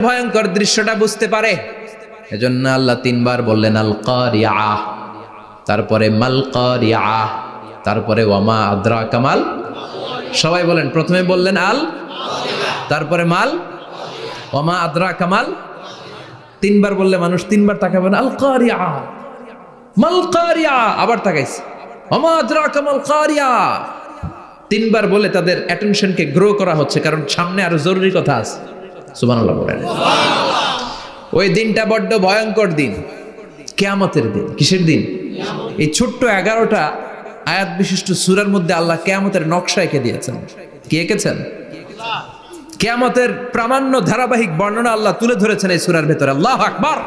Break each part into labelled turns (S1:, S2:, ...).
S1: ভয়ঙ্কর দৃশ্যটা বুঝতে পারে। এজন্য আল্লাহ তিনবার বললেন আল কারিআহ, তারপরে মাল কারিআহ, তারপরে ওয়ামা আদরাকা মাল। সবাই বলেন, প্রথমে বললেন আল, তারপরে মাল, ওয়ামা আদরাকা মাল। তিনবার বললে মানুষ তিনবার তাকাবেন আল কারিআহ, মাল কারিআহ, আবার তাকাইছে ওয়ামা আদরাকা মাল কারিআহ। তিনবার বলে তাদের অ্যাটেনশনকে গ্রো করা হচ্ছে, কারণ সামনে আরো জরুরি কথা আছে। সুবহানাল্লাহ বলেন। ওই দিনটা বড্ড ভয়ঙ্কর দিন, কিয়ামতের দিন। কিসের দিন? এই ছোট্ট 11টা আয়াত বিশিষ্ট সূরার মধ্যে আল্লাহ কিয়ামতের নকশা এঁকে দিয়েছেন। কি এঁকেছেন? কিয়ামতের প্রামাণ্য ধারাবাহিক বর্ণনা আল্লাহ তুলে ধরেছেন এই সূরার ভেতরে। আল্লাহু আকবার।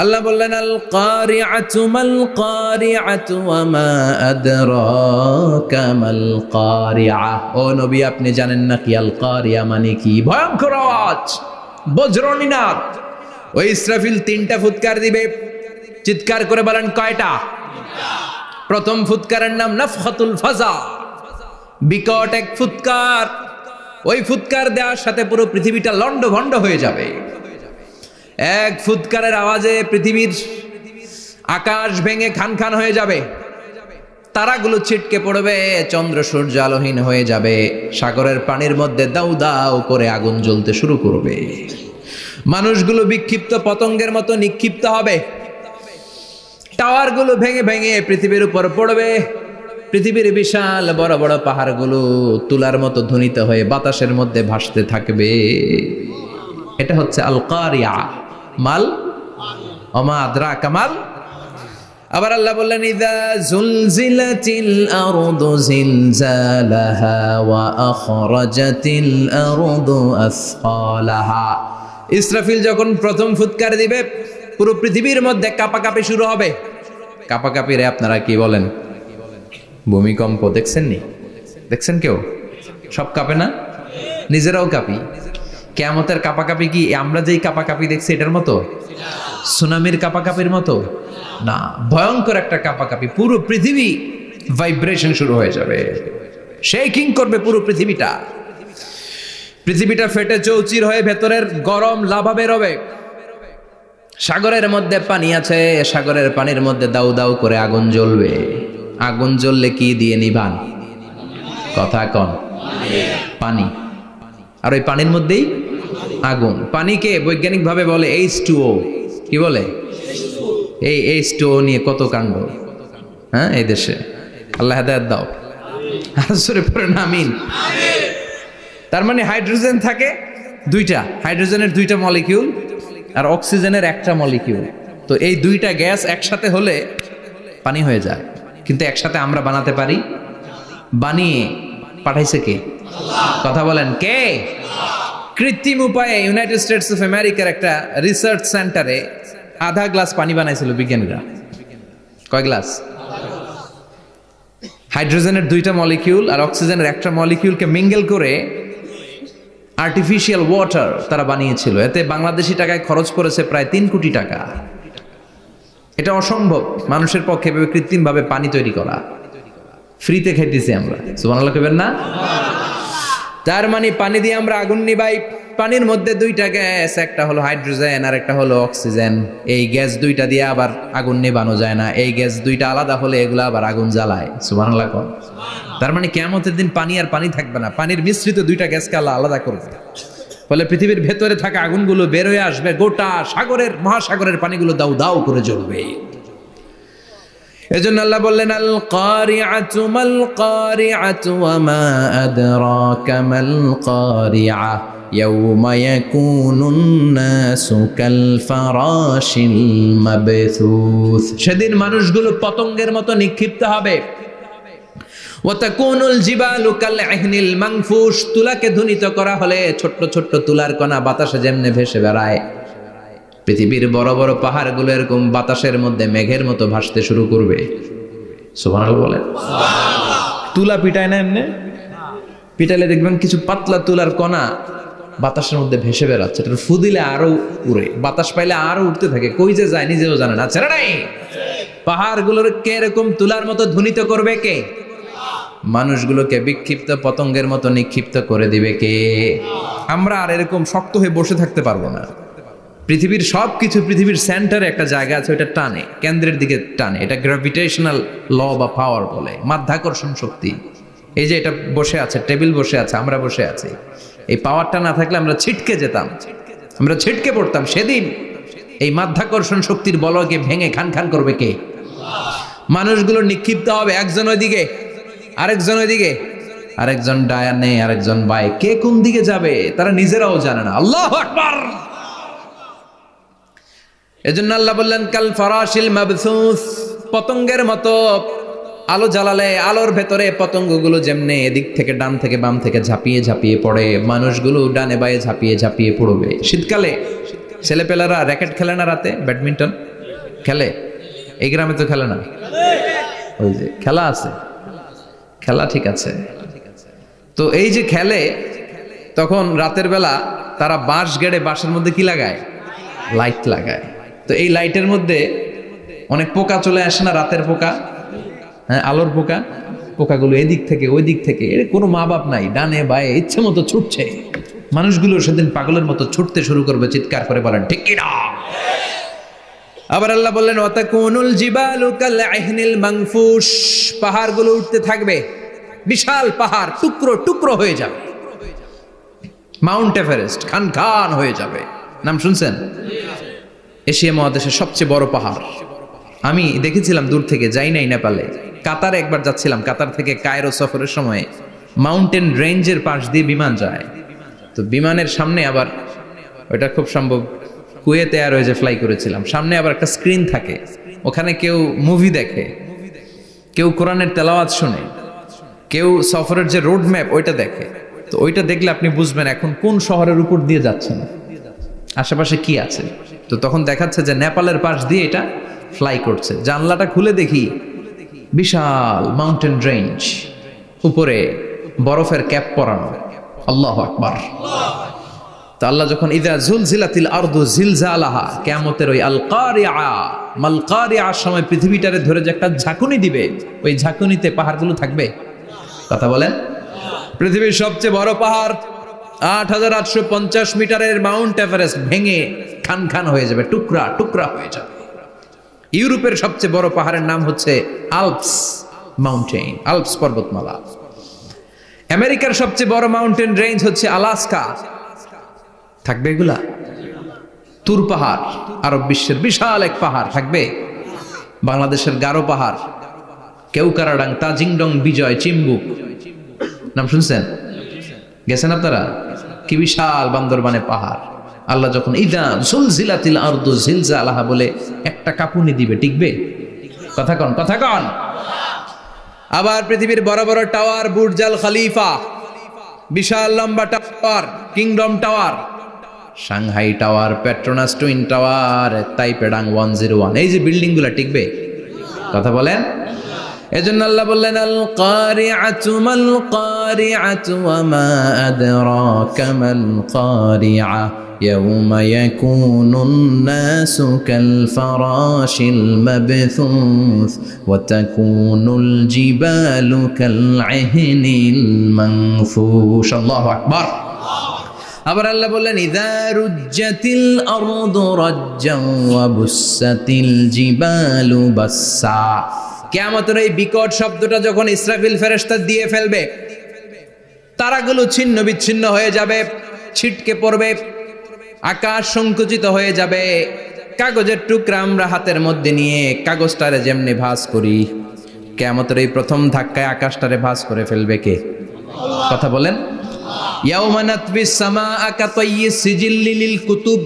S1: আল্লাহ বললেন আল কারিআতু মাল কারিআতু ওয়া মা আদরাকা মাল কারিআহ। ও নবী, আপনি জানেন না কি আল কারিয়া মানে কি? ভয়ঙ্কর আওয়াজ, বজ্রনিনাদ। ওই ইসরাফিল 3টা ফুৎকার দিবে। চিৎকার করে বলেন কয়টা? প্রথম ফুৎকারের নাম নাফখাতুল ফাজা, বিকট এক ফুৎকার। ওই ফুৎকার দেওয়ার সাথে পুরো পৃথিবীটা লন্ডভন্ড হয়ে যাবে। এক ফুৎকারের আওয়াজে পৃথিবীর আকাশ ভেঙে খান খান হয়ে যাবে, তারাগুলো ছিটকে পড়বে, চন্দ্র সূর্য আলোহীন হয়ে যাবে, সাগরের পানির মধ্যে দাউ দাউ করে আগুন জ্বলতে শুরু করবে, মানুষগুলো বিক্ষিপ্ত পতঙ্গের মতো নিক্ষিপ্ত হবে, টাওয়ারগুলো ভেঙে ভেঙে পৃথিবীর উপর পড়বে, পৃথিবীর বিশাল বড় বড় পাহাড়গুলো তুলার মতো ধ্বনিত হয়ে বাতাসের মধ্যে ভাসতে থাকবে। এটা হচ্ছে আল কারিয়া। মাল ওমা আদরাকা মাল। আবার আল্লাহ বললেন ইযা যুলজিলাতিল আরদু জিলজালাহা ওয়া আখরাজাতিল আরদু আসকালাহা। ইসরাফিল যখন প্রথম ফুৎকার দিবে, পুরো পৃথিবীর মধ্যে কাঁপাকাঁপি শুরু হবে। কাঁপাকাঁপিরে আপনারা কি বলেন? ভূমিকম্প দেখছেন নি? দেখছেন কেউ? সব কাঁপে না? নিজেরাও কাঁপি। কিয়ামতের কাঁপাকাঁপি কি আমরা যেই কাঁপাকাঁপি দেখছি এটার মতো? সুনামির কাঁপাকাঁপির মতো না, ভয়ঙ্কর একটা কাঁপাকাঁপি। পুরো পৃথিবী ভাইব্রেশন শুরু হয়ে যাবে, শেকিং করবে পুরো পৃথিবীটা। পৃথিবীটা ফেটে চৌচির হয়ে ভেতরের গরম লাভা বেরোবে। সাগরের মধ্যে পানি আছে, সাগরের পানির মধ্যে দাউ দাউ করে আগুন জ্বলবে। আগুন জ্বললে কি দিয়ে নিভান? কথা কন। পানি। আর ওই পানির মধ্যেই আগুন। পানিকে বৈজ্ঞানিক ভাবে বলে H2O। কি বলে? এই H2O নিয়ে কত কাণ্ড, হ্যাঁ, এই দেশে। আল্লাহ হেদায়েত দাও। আসরে পড়েন আমিন। তার মানে হাইড্রোজেন থাকে 2টা, হাইড্রোজেনের 2টা মলিকিউল আর অক্সিজেনের 1টা মলিকিউল। তো এই 2টা গ্যাস একসাথে হলে পানি হয়ে যায়। কিন্তু একসাথে আমরা বানাতে পারি? বানিয়ে পাঠাইছে কে? কথা বলেন কে? কৃত্রিম উপায়ে ইউনাইটেড স্টেটস অফ আমেরিকার একটা রিসার্চ সেন্টারে আধা গ্লাস পানি বানাইছিল বিজ্ঞানীরা। কয় গ্লাস? হাইড্রোজেনের 2টা মলিকিউল আর অক্সিজেনের 1টা মলিকিউলকে মিঙ্গেল করে আর্টিফিশিয়াল ওয়াটার তারা বানিয়েছিল। এতে বাংলাদেশি টাকায় খরচ করেছে প্রায় 3 কোটি টাকা। এটা অসম্ভব মানুষের পক্ষে কৃত্রিম ভাবে পানি তৈরি করা। ফ্রিতে খাইতেছি আমরা। সুবহানাল্লাহ কইবেন না? তার মানে পানি দিয়ে আমরা আগুন নিভাই। পানির মধ্যে 2টা গ্যাস, একটা হলো হাইড্রোজেন আর একটা হলো অক্সিজেন। এই গ্যাস 2টা দিয়ে আবার আগুন নেভানো যায় না। এই গ্যাস 2টা আলাদা হলে এগুলো আবার আগুন জ্বালায়। সুবহানাল্লাহ কোন। তার মানে কিয়ামতের দিন পানি আর পানি থাকবে না, পানির মিশ্রিত 2টা গ্যাসকে আল্লাহ আলাদা করবে। ফলে পৃথিবীর ভেতরে থাকা আগুনগুলো বের হয়ে আসবে, গোটা সাগরের মহাসাগরের পানিগুলো দাউ দাউ করে জ্বলবে। এজন্য আল্লাহ বললেন আল কারিআতু মাল কারিআতু ওয়া মা আদরাকা মাল কারিআহ ইয়াওমা ইয়াকুনুন নাসু কাল ফারাশিল মাবথুস। সেদিন মানুষগুলো পতঙ্গের মতো নিক্ষিপ্ত হবে। ওয়া তাকুনুল জিবালু কাল ইহনিল মানফুশ। তুলাকে ধ্বনিত করা হলে ছোট্ট ছোট্ট তুলার কণা বাতাসে যেমনে ভেসে বেড়ায়, পৃথিবীর বড় বড় পাহাড়গুলো এরকম বাতাসের মধ্যে মেঘের মতো ভাসতে শুরু করবে। সুবহানাল্লাহ বলেন। তুলা পিটায় না এমনি? পিটাইলে দেখবেন কিছু পাতলা তুলার কণা বাতাসের মধ্যে ভেসে বেড়াচ্ছে। এটা ফু দিলে আরো উড়ে, বাতাস পাইলে আরো উঠতে থাকে, কই যে যায় নিজেও জানে না। ছেড়ে নাই। পাহাড়গুলোর কে এরকম তুলার মতো ধ্বনিত করবে? কে? মানুষগুলোকে বিক্ষিপ্ত পতঙ্গের মতো নিক্ষিপ্ত করে দিবে কে? আমরা আর এরকম শক্ত হয়ে বসে থাকতে পারবো না। পৃথিবীর সব কিছু, পৃথিবীর সেন্টারে একটা জায়গা আছে, ওটা টানে, কেন্দ্রের দিকে টানে। এটা গ্র্যাভিটেশনাল ল বা পাওয়ার বলে, মাধ্যাকর্ষণ শক্তি। এই যে এটা বসে আছে, টেবিল বসে আছে, আমরা বসে আছি, এই পাওয়ারটা না থাকলে আমরা ছিটকে যেতাম, আমরা ছিটকে পড়তাম। সেদিন এই মাধ্যাকর্ষণ শক্তির বলকে ভেঙে খান খান করবে কে? মানুষগুলো নিক্ষিপ্ত হবে, একজন ওইদিকে, আরেকজন ওইদিকে, আরেকজন ডায়ানে, আরেকজন বাই, কে কোন দিকে যাবে তারা নিজেরাও জানে না। আল্লাহু আকবার। এজন্য আল্লাহ বললেন কাল ফারাশিল মাবসুস, পতঙ্গের মতো। আলো জ্বালালে আলোর ভেতরে পতঙ্গগুলো যেমনে এদিক থেকে ডান থেকে বাম থেকে ঝাঁপিয়ে ঝাঁপিয়ে পড়ে, মানুষগুলো ডানে বায়ে ঝাঁপিয়ে ঝাঁপিয়ে পড়বে। শীতকালে ছেলেপেলারা র্যাকেট খেলে না, রাতে ব্যাডমিন্টন খেলে, এই গ্রামে তো খেলে না, ওই যে খেলা আছে, খেলা ঠিক আছে। তো এই যে খেলে, তখন রাতের বেলা তারা বাঁশ গেড়ে, বাঁশের মধ্যে কি লাগায়? লাইট লাগায়। তো এই লাইটের মধ্যে অনেক পোকা চলে আসে না, রাতের পোকা, হ্যাঁ, আলোর পোকা। পোকাগুলো এদিক থেকে ওই দিক থেকে, এর কোনো মা বাপ নাই, ডানে বায়ে ইচ্ছে মতো ছুটছে। মানুষগুলো সেদিন পাগলের মতো ছুটতে শুরু করবে, চিৎকার করে বলেন ঠিক কি না? আবার আল্লাহ বললেন ওয়াতাকুনুল জিবালু কাল আহিনিল মানফুশ, পাহাড়গুলো উঠতে থাকবে, বিশাল পাহাড় টুকরো টুকরো হয়ে যাবে। মাউন্ট এভারেস্ট খান খান হয়ে যাবে, নাম শুনছেন? এশিয়া মহাদেশের সবচেয়ে বড় পাহাড়। আমি দেখেছিলাম দূর থেকে, যাই নাই নেপালে, কাতারে একবার যাচ্ছিলাম। কাতার থেকে কায়রো সফরের সময় মাউন্টেন রেঞ্জের পাশ দিয়ে বিমান যায়। তো বিমানের সামনে আবার, ওইটা খুব সম্ভব কুয়েতে এয়ারওয়েজে ফ্লাই করেছিলাম, সামনে আবার একটা স্ক্রিন থাকে, ওখানে কেউ মুভি দেখে, কেউ কোরআনের তেলাওয়াত শুনে, কেউ সফরের যে রোড ম্যাপ ওইটা দেখে। তো ওইটা দেখলে আপনি বুঝবেন এখন কোন শহরের উপর দিয়ে যাচ্ছেন, আশেপাশে কি আছে। তো তখন দেখাচ্ছে যে নেপালের পাশ দিয়ে এটা ফ্লাই করছে। জানলাটা খুলে দেখি বিশাল মাউন্টেন রেঞ্জ, উপরে বরফের ক্যাপ পরানো। আল্লাহু আকবার। তো আল্লাহ যখন ইযা জুলজিলাতিল আরদু জিলজালাহা, কিয়ামতের ওই আল কারিআ মাল কারিআর সময় পৃথিবীটারে ধরে যে একটা ঝাঁকুনি দিবে, ওই ঝাঁকুনিতে পাহাড়গুলো থাকবে। কথা বলেন। পৃথিবীর সবচেয়ে বড় পাহাড় ৮৮৫০ মিটারের মাউন্ট এভারেস্ট ভেঙে খান খান হয়ে যাবে, টুকরা টুকরা হয়ে যাবে। ইউরোপের সবচেয়ে বড় পাহাড়ের নাম হচ্ছে আল্পস মাউন্টেন, আল্পস পর্বতমালা। আমেরিকার সবচেয়ে বড় মাউন্টেন রেঞ্জ হচ্ছে আলাস্কা, থাকবে এগুলা। তুর পাহাড় আরব বিশ্বের বিশাল এক পাহাড় থাকবে। বাংলাদেশের গারো পাহাড়, কেউকারাডাং, তাজিংডং, বিজয়, চিম্বুক, নাম শুনছেন? গেছেন আপনারা? কি বিশাল বান্দরবানে পাহাড়। আল্লাহ যখন ইদা জুলজিলাতিল আরদু জিলজালাহা বলে একটা কাঁপুনি দিবে, টিকবে? কথা কন, কথা কন। আবার পৃথিবীর বড় বড় টাওয়ার, বুর্জ আল খলিফা, বিশাল লম্বা tower, Kingdom tower, Shanghai tower, Petronas twin tower, Taipei 101, এই যে বিল্ডিং গুলা টিকবে? কথা বলেন। এজন্য আল্লাহ বললেন আল কারিআতু মাল কারিআতু ওয়া মা আদরাকা মাল কারিআ ইয়াউমা ইয়াকুনুন নাসু কাল ফারাশিল মাবথুস ওয়া তাকুনুল জিবালু কাল আহিনিল মানফুশ। আল্লাহু আকবার। আবার আল্লাহ বললেন ইযা রুজ্জাতিল আরদু রাজ্জান ওয়া বুসাতিল জিবালু বাসসা। কিয়ামতের এই বিকট শব্দটা যখন ইসরাফিল ফেরেশতা দিয়ে ফেলবে, তারাগুলো ছিন্ন বিচ্ছিন্ন হয়ে যাবে, ছিটকে পড়বে, আকাশ সংকুচিত হয়ে যাবে। কাগজের টুকরা আমরা হাতের মধ্যে নিয়ে কাগজটারে যেমনি ভাঁজ করি, কিয়ামতের এই প্রথম ধাক্কায় আকাশটারে ভাঁজ করে ফেলবে কে? কথা বলেন। ইয়াউমা নাতবিস সামাআ কাতাইয়িস সিজিল্লি লিল কুতুব,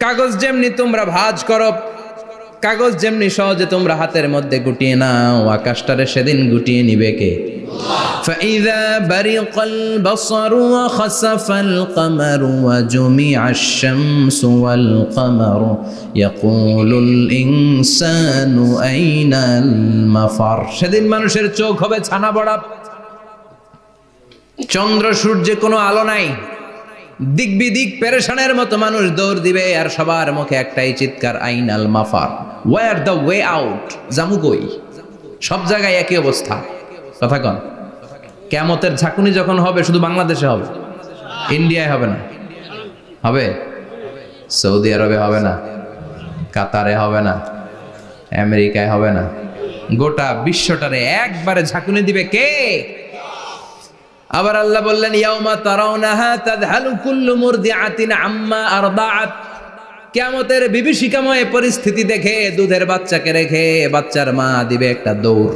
S1: কাগজ যেমনি তোমরা ভাঁজ করো, কাগজ যেমনি সহজে তোমরা হাতের মধ্যে গুটিয়ে নাও, আকাশটারে সেদিন গুটিয়ে নিবে কে? ফাইযা বারিকাল বাসারু ওয়া খাসাফাল কামারু ওয়া জুমিআশ শামসু ওয়াল কামারু ইয়াকুলুল ইনসানু আইনাল মাফার। সেদিন মানুষের চোখ হবে ছানা বড়া, চন্দ্র সূর্যে কোনো আলো নাই, দিক বিদিক পেরেশানের মতো মানুষ দৌড় দিবে, আর সবার মুখে একটাই চিৎকার আইনাল মাফার, ওয়্যার দ্য ওয়ে আউট, জামু কই? সব জায়গায় একই অবস্থা। কথা কন। কিয়ামতের ঝাঁকুনি যখন হবে শুধু বাংলাদেশে হবে, ইন্ডিয়ায় হবে না। হবে? সৌদি আরবে হবে না, কাতারে হবে না, আমেরিকায় হবে না, গোটা বিশ্বটারে একবারে ঝাঁকুনি দিবে কে? আবার আল্লাহ বললেন ইয়াউমা তারাউনাহা তাযহালু কুল্লু মুরদিআতিন আম্মা আরদাআত। কিয়ামতের বিভীষিকাময় পরিস্থিতি দেখে দুধের বাচ্চাকে রেখে বাচ্চার মা দিবে একটা দৌড়।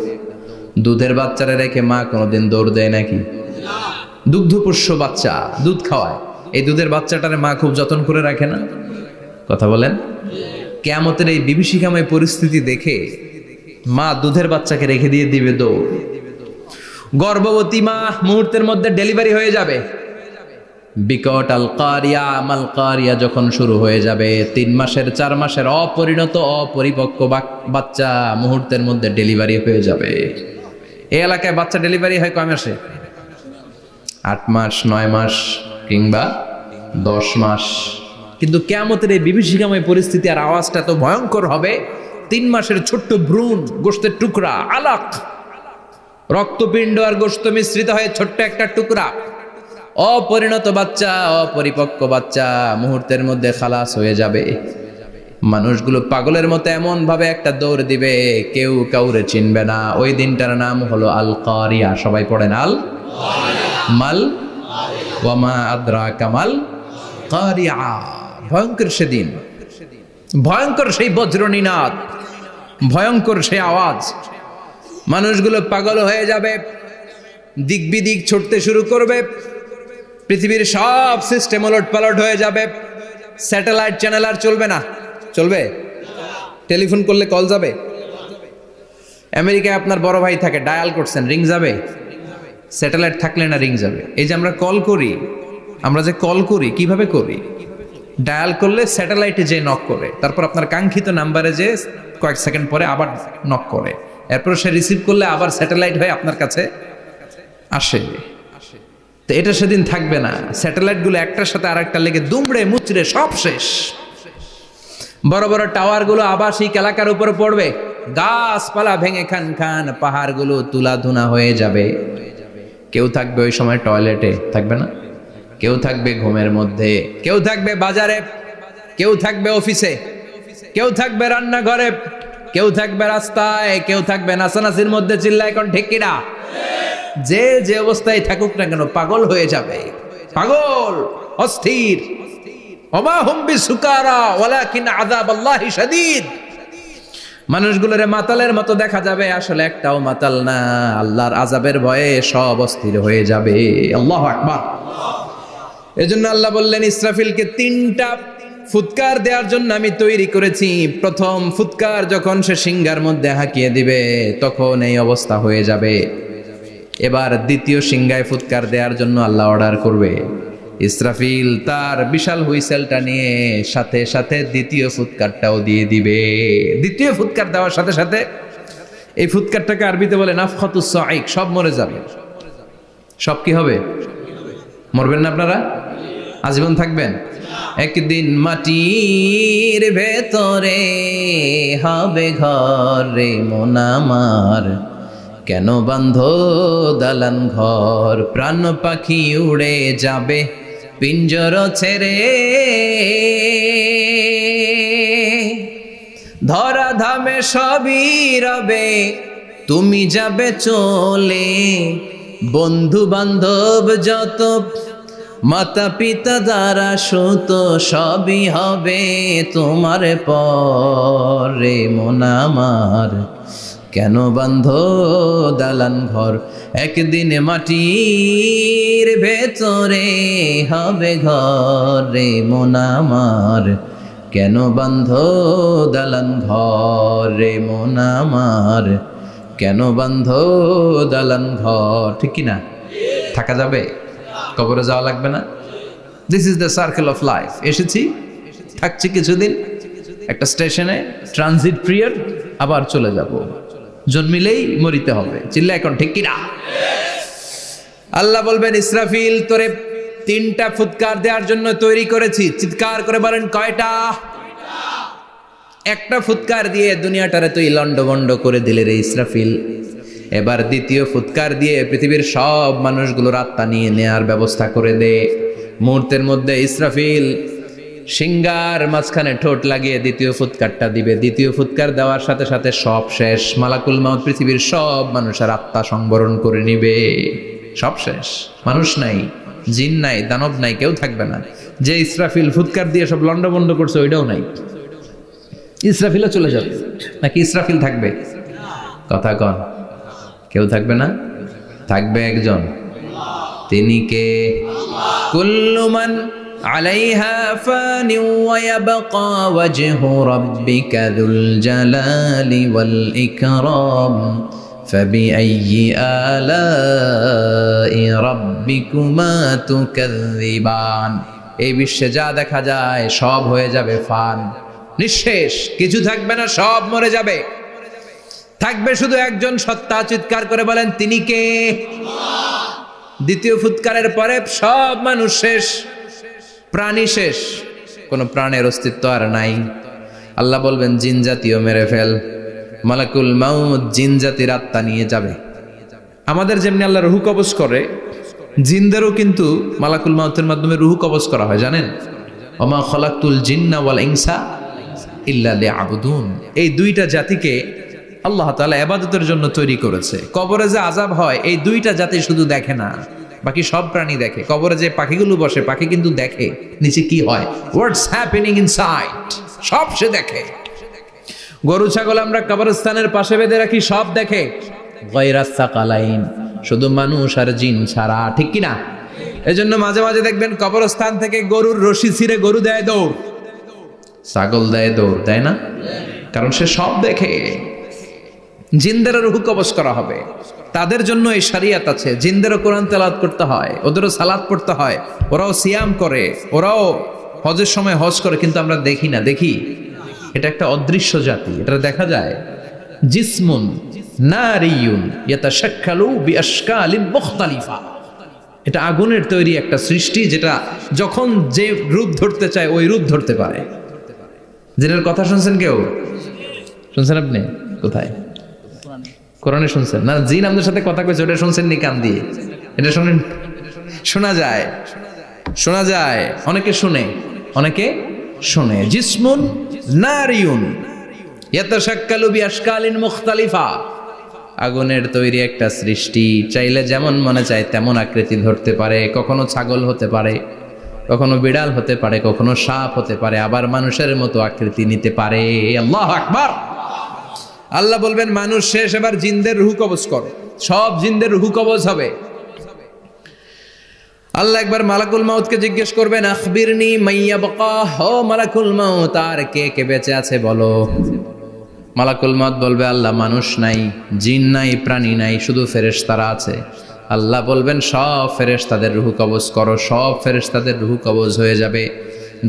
S1: দুধের বাচ্চারে রেখে মা কোনোদিন দৌড় দেয় নাকি? দুগ্ধপোষ্য বাচ্চা, দুধ খাওয়ায়, এই দুধের বাচ্চাটারে মা খুব যত্ন করে রাখে না? কথা বলেন। কিয়ামতের এই বিভীষিকাময় পরিস্থিতি দেখে মা দুধের বাচ্চাকে রেখে দিয়ে দিবে দৌড়। গর্ভবতী মা মুহূর্তের মধ্যে ডেলিভারি হয়ে যাবে। বিকট আল কারিয়া মাল কারিয়া যখন শুরু হয়ে যাবে, 3 মাসের 4 মাসের অপরিণত অপরিপক্ক বাচ্চা মুহূর্তের মধ্যে ডেলিভারি হয়ে যাবে। এই এলাকায় বাচ্চা ডেলিভারি হয় কয় মাসে? 8 মাস, 9 মাস কিংবা 10 মাস। কিন্তু কিয়ামতের এই বিভীষিকাময় পরিস্থিতি আর আওয়াজটা তো ভয়ঙ্কর হবে। 3 মাসের ছোট্ট ভ্রূণ, গোশতের টুকরা, আলাক, রক্তপিণ্ড আর গোশত মিশ্রিত হয়ে ছোট্ট একটা টুকরা, অপরিণত বাচ্চা, অপরিপক্ক বাচ্চা মুহূর্তের মধ্যে খালাস হয়ে যাবে। মানুষগুলো পাগলের মতো এমন ভাবে একটা দৌড় দিবে, কেউ কাউরে চিনবে না। ওই দিনটার নাম হলো আল কারিয়া। সবাই পড়েন আল মাল ওয়ামা আদরাকা মাল কারিয়া। ভয়ঙ্কর সেদিন, ভয়ঙ্কর সেই বজ্রনীনাদ, ভয়ঙ্কর সেই আওয়াজ। মানুষগুলো পাগল হয়ে যাবে, দিক বিদিক ছুটতে শুরু করবে, পৃথিবীর সব সিস্টেম ওলট পালট হয়ে যাবে। স্যাটেলাইট চ্যানেল আর চলবে না। চলবে? টেলিফোন করলে কল যাবে? আমেরিকায় আপনার বড় ভাই থাকে, ডায়াল করছেন, রিং যাবে? স্যাটেলাইট থাকলে না রিং যাবে? এই যে আমরা কল করি, আমরা যে কল করি কিভাবে করি? ডায়াল করলে স্যাটেলাইটে যে নক করে, তারপর আপনার কাঙ্ক্ষিত নাম্বারে যে কয়েক সেকেন্ড পরে আবার নক করে, এরপর সে রিসিভ করলে আবার স্যাটেলাইট হয়ে আপনার কাছে আসে। তো এটা সেদিন থাকবে না। স্যাটেলাইটগুলো একটার সাথে আরেকটা লেগে দুমড়ে মুচড়ে সব শেষ। বড় বড় টাওয়ারগুলো আবাসিক এলাকার উপরে পড়বে, গাছপালা ভেঙে খান খান, পাহাড়গুলো তুলাধুনা হয়ে যাবে। কেউ থাকবে ওই সময় টয়লেটে, থাকবে না? কেউ থাকবে ঘুমের মধ্যে, কেউ থাকবে বাজারে, কেউ থাকবে অফিসে, কেউ থাকবে রান্নাঘরে, কেউ থাকবে রাস্তায়, কেউ থাকবে নাচানাচির মধ্যে। চিল্লায় এখন ঠিক কিনা? যে যে অবস্থায় থাকুক না কেন পাগল হয়ে যাবে, পাগল, অস্থির। ওমা হুম বিসুকারা ওয়ালাকিন আযাবাল্লাহি শাদীদ। মানুষগুলোরে মাতালের মতো দেখা যাবে, আসলে একটাও মাতাল না। আল্লাহর আযাবের ভয়ে সব অস্থির হয়ে যাবে। আল্লাহু আকবার। এজন্য আল্লাহ বললেন ইসরাফিলকে 3টা ফুৎকার দেওয়ার জন্য আমি তৈরি করেছি। প্রথম ফুৎকার যখন সে সিংহার মধ্যে হাঁকিয়ে দিবে তখন এই অবস্থা হয়ে যাবে। এবার দ্বিতীয় সিংহায় ফুৎকার দেওয়ার জন্য আল্লাহ অর্ডার করবে। ইসরাফিল তার বিশাল হুইসেলটা নিয়ে সাথে সাথে দ্বিতীয় ফুৎকারটাও দিয়ে দিবে। দ্বিতীয় ফুৎকার দেওয়ার সাথে সাথে এই ফুৎকারটাকে আরবিতে বলে নাফখাতুস সাঈক। সব মরে যাবে। সব কি হবে? মরবেন না আপনারা? আজীবন থাকবেন? একদিন মাটির ভেতরে হবে ঘর রে মন আমার, কেন বাঁধো দালান ঘর, প্রাণ পাখি উড়ে যাবে পিঞ্জর ছেড়ে, ধরা ধামে সবই রবে তুমি যাবে চলে, বন্ধু বান্ধব যত মাতা পিতা দ্বারা সুত সবই হবে তোমার পরে মন আমার, কেন বাঁধো দালান ঘর, একদিন মাটির ভেতরে হবে ঘর রে মন আমার, কেন বাঁধো দালান ঘর রে মন আমার, কেন বাঁধো দালান ঘর। ঠিক কিনা? থাকা যাবে? কবরে যাওয়া লাগবে না? This is the circle of life. এসেছি, থাকছি কিছুদিন একটা স্টেশনে, ট্রানজিট পিরিয়ড, আবার চলে যাব। জন্মিলেই মরিতে হবে। চিল্লা এখন ঠিক কিনা? আল্লাহ বলবেন ইসরাফিল তোরে 3টা ফুৎকার দেওয়ার জন্য তৈরি করেছি। চিৎকার করে বলেন কয়টা? একটা ফুৎকার দিয়ে দুনিয়াটারে তুই লন্ডভন্ড করে দিলে রে ইসরাফিল। এবার দ্বিতীয় ফুৎকার দিয়ে পৃথিবীর সব মানুষগুলোর আত্মা নিয়ে নেয়ার ব্যবস্থা করে দে। মুহূর্তের মধ্যে ইসরাফিল সিংহার মাঝখানে ঠোঁট লাগিয়ে দ্বিতীয় ফুৎকারটা দিবে। দ্বিতীয় ফুৎকার দেওয়ার সাথে সাথে সব শেষ। মালাকুল মাউত পৃথিবীর সব মানুষের আত্মা সংবরণ করে নিবে। সব শেষ, মানুষ নাই, জিন নাই, দানব নাই, কেউ থাকবে না। যে ইসরাফিল ফুৎকার দিয়ে সব লন্ডভন্ড করছে ওইটাও নাই। ইসরাফিলও চলে যাবে নাকি ইসরাফিল থাকবে? কথা কন, কেউ থাকবে না, থাকবে একজন। তিনি কে? কুল্লু মান আলাইহা ফানি ওয়া ইয়াবকা ওয়াজহু রাব্বিকা যুল জালালি ওয়াল ইকরাম ফাবিআইয়ি আলাই রাব্বিকুমা তুকাযযিবান। এই বিশ্বে যা দেখা যায় সব হয়ে যাবে ফান, নিঃশেষ, কিছু থাকবে না, সব মরে যাবে। থাকবে শুধু একজন সত্তা। চিৎকার করে বলেন, তিনি কে? দ্বিতীয় ফুৎকারের পরে সব মানুষ শেষ, প্রাণী শেষ, কোনো প্রাণের অস্তিত্ব আর নাই। আল্লাহ বলবেন, জিন জাতীয় মেরে ফেল। মালাকুল মাউত জিন জাতির আত্মা নিয়ে যাবে। আমাদের যেমনি আল্লাহ রুহু কবজ করে, জিনদেরও কিন্তু মালাকুল মাউতের মাধ্যমে রুহু কবজ করা হয়, জানেন? ওমা খলাকতুল জিন্না ওয়াল ইনসা ইল্লা লিয়াবুদুন। এই দুইটা জাতিকে আল্লাহ তাআলা ইবাদতের জন্য তৈরি করেছে। কবরে যে আযাব হয় এই দুইটা জাতি শুধু দেখে না, বাকি সব প্রাণী দেখে। কবরে যে পাখিগুলো বসে, পাখি কিন্তু দেখে নিচে কি হয়, হোয়াটস হ্যাপেনিং ইনসাইড, সব সে দেখে। গরু ছাগল আমরা কবরস্থানের পাশে বেঁধে রাখি, সব দেখে। গায়রাস সাকালাইন, শুধু মানুষ আর জিন ছাড়া, ঠিক কি না? এজন্য মাঝে মাঝে দেখবেন কবরস্থান থেকে গরুর রশি ছিঁড়ে গরু দেয় দৌড়, ছাগল দেয় দৌড়, দেয় না? কারণ সে সব দেখে। জিনদেরও রূহ কবজ করা হবে, তাদের জন্য এই শরিয়ত আছে। জিনদেরও কোরআন তেলাওয়াত করতে হয়, ওদেরও সালাত পড়তে হয়, ওরাও সিয়াম করে, ওরাও হজের সময় হজ করে, কিন্তু আমরা দেখি না। দেখি, এটা একটা অদৃশ্য জাতি, এটা দেখা যায়। জিসমুন নারিয়ুন ইয়াতাশাক্কালু বিআশকালিন মুখতালিফা। এটা আগুনের তৈরি একটা সৃষ্টি, যেটা যখন যে রূপ ধরতে চায় ওই রূপ ধরতে পারে। জিনের কথা শুনছেন কেউ? শুনছেন আপনি? কোথায়? কোরআনে শুনছেন না? জিন আমাদের সাথে কথা কইছে, ওটা শুনছেন নি কান দিয়ে? এটা শুনেন, শোনা যায়, শোনা যায়। অনেকে শুনে, অনেকে শুনে। জিসমুন নারিয়ুন ইয়াতাশাক্কালু বিআশকালিন মুখতালিফা। আগুনের তৈরি একটা সৃষ্টি, চাইলে যেমন মনে চায় তেমন আকৃতি ধরতে পারে। কখনো ছাগল হতে পারে, কখনো বিড়াল হতে পারে, কখনো সাপ হতে পারে, আবার মানুষের মতো আকৃতি নিতে পারে। আল্লাহু আকবার। আল্লাহ বলবেন, মানুষ শেষ, এবার জিনদের রূহ কবজ করো। সব জিনদের রূহ কবজ হবে। আল্লাহ একবার মালাকুল মাউতকে জিজ্ঞেস করবেন, আখবিরনি মাইয়াবকা, ও মালাকুল মাউত, আর কে কে বেঁচে আছে বলো। মালাকুল মাউত বলবে, আল্লাহ মানুষ নাই, জিন নাই, প্রাণী নাই, শুধু ফেরেশতারা আছে। আল্লাহ বলবেন, সব ফেরেশতাদের রূহ কবজ করো। সব ফেরেশতাদের রূহ কবজ হয়ে যাবে।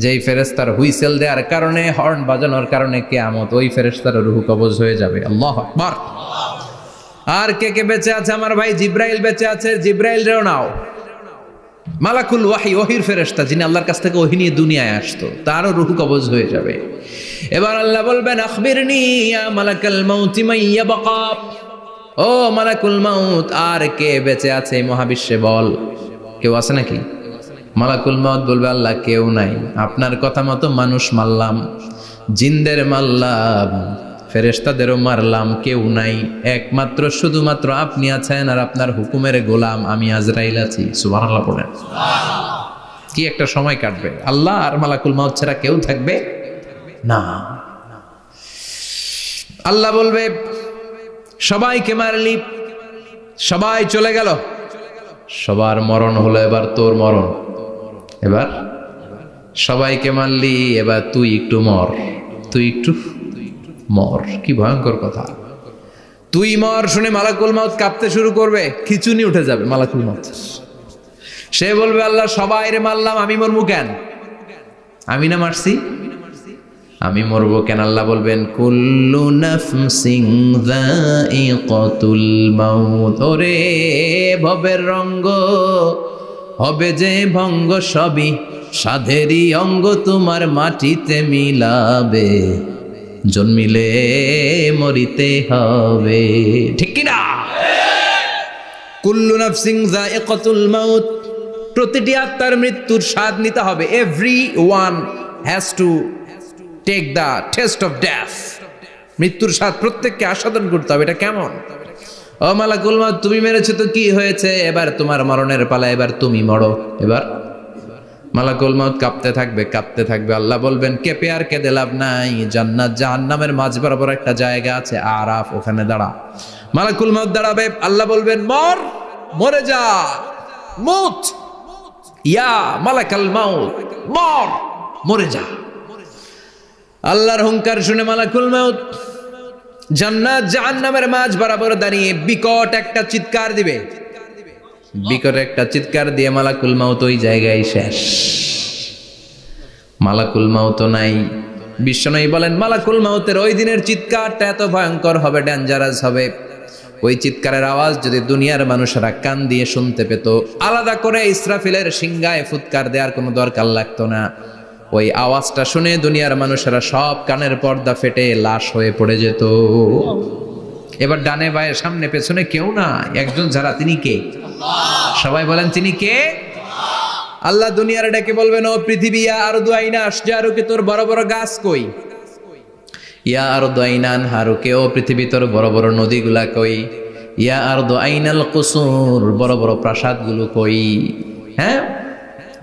S1: যেই ফেরেশতার হুইসেল দেওয়ার কারণে, হর্ন বাজানোর কারণে কিয়ামত, ওই ফেরেশতার রূহ কবজ হয়ে যাবে। আল্লাহু আকবার। আর কে কে বেঁচে আছে? আমার ভাই জিব্রাইল বেঁচে আছে, জিব্রাইল রেও নাও। মালাকুল ওয়াহি, ওহির ফেরেশতা, যিনি আল্লাহর কাছ থেকে ওহী নিয়ে দুনিয়ায় আসতো, তারও রূহ কবজ হয়ে যাবে। এবার আল্লাহ বলবেন, আখবিরনি ইয়া মালাকাল মাউতি মাইয়াবকা, ও মালাকুল মাউত, আর কে বেঁচে আছে এই মহাবিশ্বে বল। কেউ আছে নাকি? মালাকুল মাউত বলবে, আল্লাহ কেউ নাই। আপনার কথা মতো মানুষ মারলাম, জিনদের মারলাম, ফেরেশতাদেরও মারলাম, কেউ নাই। একমাত্র শুধুমাত্র আপনি আছেন, আর আপনার হুকুমের গোলাম আমি আজরাইল আছি। সুবহানাল্লাহ পড়েন। কি একটা সময় কাটবে। আল্লাহ আর মালাকুল মাউত ছাড়া কেউ থাকবে না। আল্লাহ বলবে, সবাইকে মারলি, সবাই চলে গেল, সবার মরণ হলো, এবার তোর মরণ। এবার সবাইকে মারলি, এবার তুই একটু মর, তুই একটু মর। কি ভয়ঙ্কর কথা। তুই মর শুনে মালাকুল মাউত কাঁপতে শুরু করবে, খিচুনি উঠে যাবে মালাকুল মাউত। সে বলবে, আল্লাহ সবাই রে মারলাম, আমি মরবো কেন? আমি না মারছি, আমি মরবো কেন? আল্লাহ বলবেন, কুল্লু নাফসিন যায়িকাতুল মাউত। ওরে ভবের রঙ্গ, হবে যে ভঙ্গ, সবই সাধেরই অঙ্গ, তোমার মাটিতে মিলাবে, জন্মিলে মরিতে হবে। ঠিক কিনা? কুল্লু নাফসিন যায়িকাতুল মাউত, প্রতিটি আত্মার মৃত্যুর স্বাদ নিতে হবে। Everyone has to take the taste of death. মৃত্যুর স্বাদ প্রত্যেককে আস্বাদন করতে হবে। এটা কেমন? ও মালাকুল মাউত, তুমি মেরেছো তো কি হয়েছে, এবার তোমার মরণের পালা, এবার তুমি মরো। এবার মালাকুল মাউত কাঁপতে থাকবে, কাঁপতে থাকবে। আল্লাহ বলবেন, কেঁপে আর কেঁদে লাভ নাই, জান্নাত জাহান্নামের মাঝ বরাবর একটা জায়গা আছে, আরাফ, ওখানে দাঁড়া। মালাকুল মাউত দাঁড়াবে, আল্লাহ বলবেন, মরে যা, মুত ইয়া মালাকাল মাউত, মরে যা। আল্লাহর হুঙ্কার শুনে মালাকুল মাউত জান্নাত জাহান্নামের মাঝ বরাবর দাঁড়িয়ে বিকট একটা চিৎকার দিবে। বিকট একটা চিৎকার দিয়ে মালাকুল মাউত ওই জায়গায় শেষ। মালাকুল মাউত নাই। বিশ্বনবী বলেন, মালাকুল মাউতের ওই দিনের চিৎকারটা এত ভয়ঙ্কর হবে, ডেঞ্জারাস হবে। ওই চিৎকারের আওয়াজ যদি দুনিয়ার মানুষেরা কান দিয়ে শুনতে পেত, আলাদা করে ইসরাফিলের সিংহায় ফুৎকার দেওয়ার কোনো দরকার লাগতো না। ওই আওয়াজটা শুনে দুনিয়ার মানুষেরা সব কানের পর্দা ফেটে লাশ হয়ে পড়ে যেত। এবার ডানে বায়ে সামনে পেছনে কেউ না, একজন যারা, তিনি কে? সবাই বলেন, তিনি কে? আল্লাহ দুনিয়ার ডেকে বলবেন, ও পৃথিবী, ইয়া আরদু আইনা আশজারুকে, তোর বড় বড় গাছ কই? ইয়া আরদু আইনান হারুকে, ও পৃথিবী, তোর বড় বড় নদীগুলা কই? ইয়া আরদু আইনাল কুসুর, বড় বড় প্রাসাদগুলো কই? হ্যাঁ,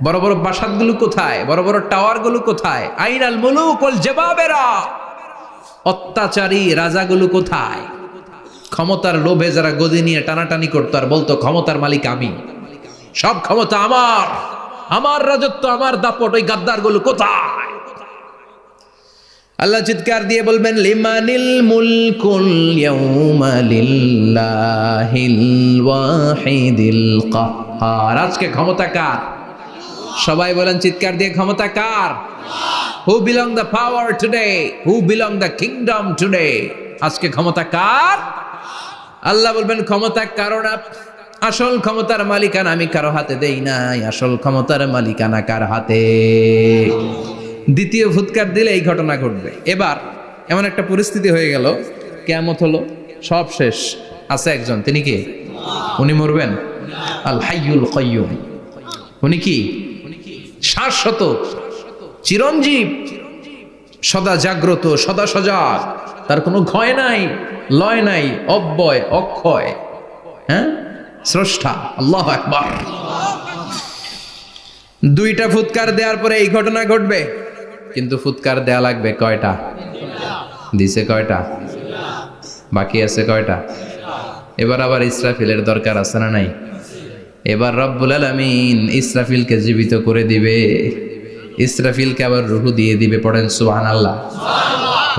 S1: বড় বড় প্রাসাদগুলো কোথায়? বড় বড় টাওয়ারগুলো কোথায়? আইনাল মুলুক ওয়াল জাবাবেরা, অত্যাচারী রাজাগুলো কোথায়? ক্ষমতার লোভে যারা গদি নিয়ে টানাটানি করতো আর বলতো, ক্ষমতার মালিক আমি, সব ক্ষমতা আমার, আমার রাজত্ব, আমার দাপট, ওই গাদ্দারগুলো কোথায়? আল্লাহ চিৎকার দিয়ে বলবেন, লিমানিল মুলকুল ইয়াউমা লিল্লাহিল ওয়াহিদিল কাহ্হার। আজকে ক্ষমতা কার? সবাই বলেন চিৎকার দিয়ে, ক্ষমতা কার? Who belong the power today, who belong the kingdom today? আজকে ক্ষমতা কার? আল্লাহ বলবেন, ক্ষমতা কারো না, আসল ক্ষমতার মালিকানা আমি কারো হাতে দেই নাই, আসল ক্ষমতার মালিকানা কার হাতে? দ্বিতীয় ফুৎকার দিলে এই ঘটনা ঘটবে। এবার এমন একটা পরিস্থিতি হয়ে গেল, কিয়ামত হলো, সব শেষ। আছে একজন, তিনি কি? উনি মরবেন, আল হাইয়ুল কাইয়ুম। উনি কি? শাশ্বত, চিরঞ্জীব, সদা জাগ্রত, সদা সজাগ, তার কোনো ক্ষয় নাই, লয় নাই, অব্যয়, অক্ষয়। হ্যাঁ, স্রষ্টা। আল্লাহু আকবার। দুইটা ফুৎকার দেওয়ার পরে এই ঘটনা ঘটবে, কিন্তু ফুৎকার দেয়া লাগবে কয়টা? দিছে কয়টা? বাকি আছে কয়টা? এবার আবার ইসরাফিলের দরকার আছে না নাই? এবার রব্বুল আলামিন ইসরাফিলকে জীবিত করে দিবে। ইসরাফিলকে আবার রুহু দিয়ে দিবে। পড়েন সুবহানাল্লাহ।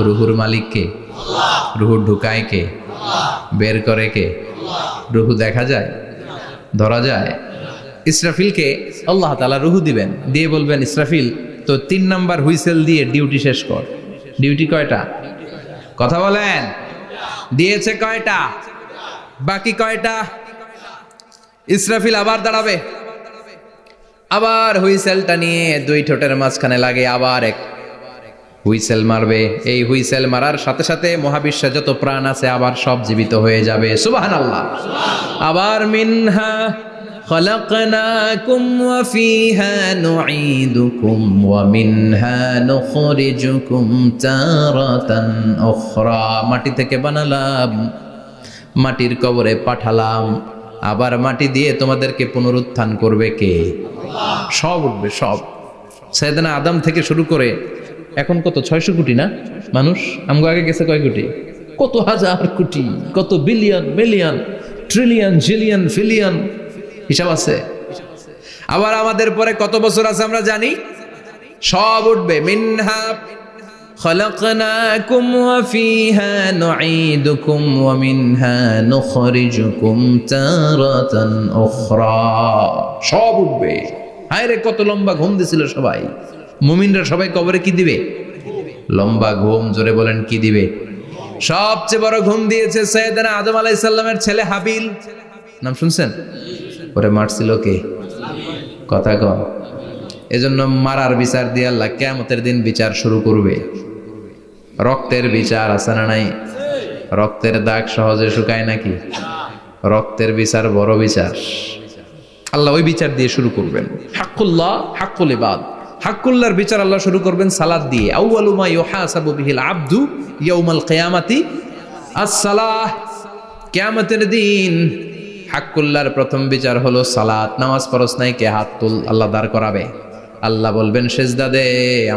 S1: রুহুর মালিক কে? রুহু ঢুকায় কে? বের করে কে? রুহু দেখা যায়, ধরা যায়? ইসরাফিলকে আল্লাহ তাআলা রুহু দিবেন, দিয়ে বলবেন, ইসরাফিল, তো 3 নাম্বার হুইসেল দিয়ে ডিউটি শেষ কর। ডিউটি কয়টা? কথা বলেন। দিয়েছে কয়টা? বাকি কয়টা? ইসরাফিল আবার দাঁড়াবে, আবার হুইসেলটা নিয়ে 2 ঠোঁটের মাঝখানে লাগে আবার এক হুইসেল মারবে। এই হুইসেল মারার সাথে সাথে মহাবিশ্বে যত প্রাণ আছে আবার সব জীবিত হয়ে যাবে। সুবহানাল্লাহ। আবার মিনহা খালাকনাকুম ওয়া ফিহা নুঈদুকুম ওয়া মিনহা নুখরিজুকুম তারাতান উখরা। মাটি থেকে বানালাম, মাটির কবরে পাঠালাম, আবার মাটি দিয়ে তোমাদেরকে পুনরুত্থান করবে কে? সব উঠবে, সব। সাইয়েদনা আদম থেকে শুরু করে এখন কত 600 কোটি না মানুষ? আমগো আগে গেছে কয় কোটি? কত হাজার কোটি, কত billion, million, trillion, zillion, pillion, হিসাব আছে। আবার আমাদের পরে কত বছর আছে আমরা জানি? সব উঠবে। মিনহা খালাকনাকুম ওয়া ফিহা নুঈদুকুম ওয়া মিনহা নুখরিজুকুম তারাতান উখরা। সব উঠবে। হায়রে কত লম্বা ঘুম দিছিল সবাই। মুমিনরা সবাই কবরে কি দিবে? লম্বা ঘুম। জোরে বলেন, কি দিবে? সবচেয়ে বড় ঘুম দিয়েছে সাইয়েদনা আদম আলাইহিস সালামের ছেলে হাবিল। নাম শুনছেন? ওরে মারছিল কে? কথা কম। এজন্য মারার বিচার দিয়ে আল্লাহ কিয়ামতের দিন বিচার শুরু করবে। রক্তের বিচার আছে না নাই? রক্তের দাগ সহজে শুকায় নাকি? রক্তের বিচার বড় বিচার। আল্লাহ ওই বিচার দিয়ে শুরু করবেন। হাক্কুল্লাহ হাক্কুল ইবাদ, হাক্কুল্লাহর বিচার আল্লাহ শুরু করবেন সালাত দিয়ে। আউয়ালু মা ইউহাসাবু বিহিল আবদু ইয়াউমাল কিয়ামাতি আস-সালাহ। কিয়ামতের দিন হাক্কুল্লাহর প্রথম বিচার হলো সালাত। নামাজ পড়স নাই, কে হাত তুল, আল্লাহ দাঁড় করাবে। আল্লাহ বলবেন সেজদা দে।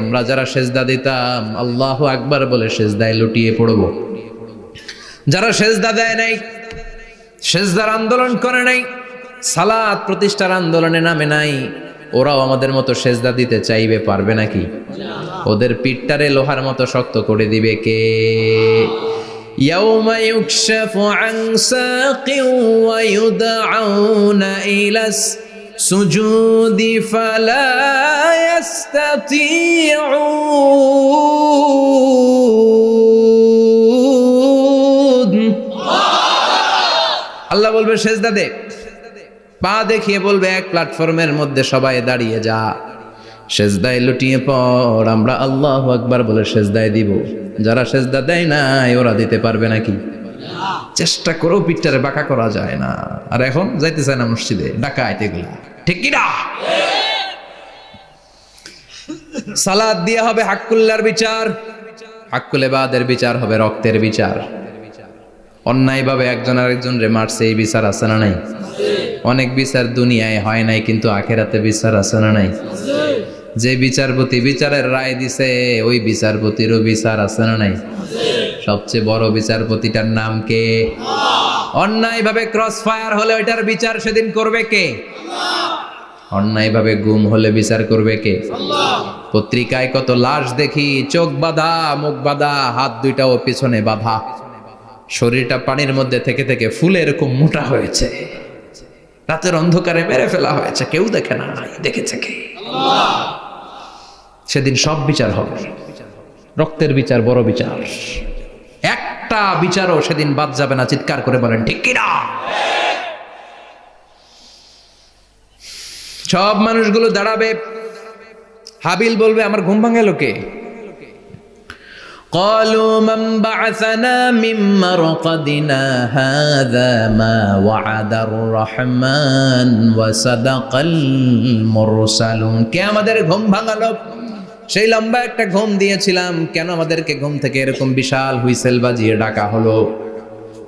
S1: আমরা যারা সেজদা দিতাম আল্লাহু আকবার বলে সেজদায় লুটিয়ে পড়ব। যারা সেজদা দেয় নাই, সেজদার আন্দোলন করে নাই, সালাত প্রতিষ্ঠার আন্দোলনে নামে নাই, ওরাও আমাদের মতো সেজদা দিতে চাইবে, পারবে নাকি? ওদের পিঠটারে লোহার মতো শক্ত করে দিবে কে? ইয়াউমা ইউকশাফু আন সাকিন ওয়া ইউদআউনা ইলাস সুজুদি ফালা ইস্তাতিউন। আল্লাহ বলবে সেজদা দে, পা দেখিয়ে বলবে এক প্ল্যাটফর্মের মধ্যে সবাই দাঁড়িয়ে যা, সেজদায় লুটিয়ে পড়। আমরা আল্লাহু আকবার বলে সেজদায় দিব। যারা সেজদা দেয় নাই ওরা দিতে পারবে নাকি? চেষ্টা করেও পিঠটারে বাঁকা করা যায় না। আর এখন যাইতে চায় না মসজিদে, ডাকাইত এগুলা, ঠিক কি না? সালাত দিয়ে হবে হাক্কুল্লাহর বিচার, হাক্কুল ইবাদের বিচার হবে রক্তের বিচার। অন্যায়ভাবে একজন আরেকজন রে মারছে, এই বিচার আছে না নাই? অনেক বিচার দুনিয়ায় হয় নাই, কিন্তু আখেরাতে বিচার আছে না নাই? যে বিচারপতি বিচারের রায় দিছে ওই বিচারপতিরও বিচার আছে না নাই? সবচেয়ে বড় বিচারপতিটার নাম কে? অন্যায়ভাবে ক্রস ফায়ার হলে ওইটার বিচার সেদিন করবে কে? অন্যায়ভাবে গুম হলে বিচার করবে কে? পত্রিকায় কত লাশ দেখি, চোখ বাঁধা, মুখ বাঁধা, হাত দুইটাও পিছনে বাঁধা, শরীরটা পানির মধ্যে থেকে থেকে ফুলে এরকম মোটা হয়েছে, রাতের অন্ধকারে মেরে ফেলা হয়েছে, কেউ দেখে না, দেখেছে কে? সেদিন সব বিচার হবে, রক্তের বিচার বড় বিচার। একটা বিচারও সেদিন বাদ যাবে না। চিৎকার করে বলেন ঠিক কিনা? সব মানুষগুলো দাঁড়াবে। হাবিল বলবে আমার ঘুম ভাঙালো কে? قالوا من بعثنا من مرقدنا هذا ما وعد الرحمن وصدق المرسلون। কে আমাদের ঘুম ভাঙালো? সেই লম্বা একটা ঘুম দিয়েছিলাম, কেন আমাদেরকে ঘুম থেকে এরকম বিশাল হুইসেল বাজিয়ে ডাকা হলো?